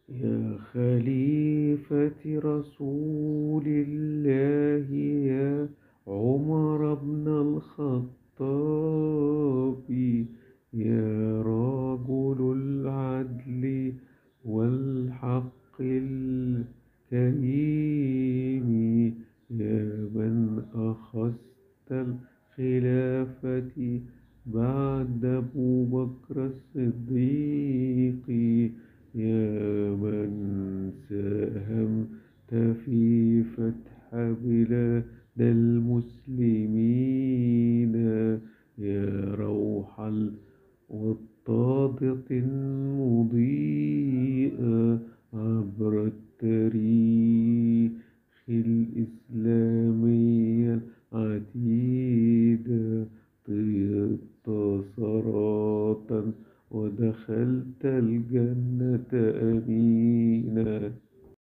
يا خليفة رسول الله، يا عمر بن الخطاب، يا رجل العدل والحق الكريم، يا من أخذت الخلافة بعد أبو بكر الصديق، يا من ساهمت في فتح بلاد المسلمين، يا روح الوطادة المضيء عبر التاريخ الإسلامي العديد، طيبت صراطا ودخلت الجنة أمينا.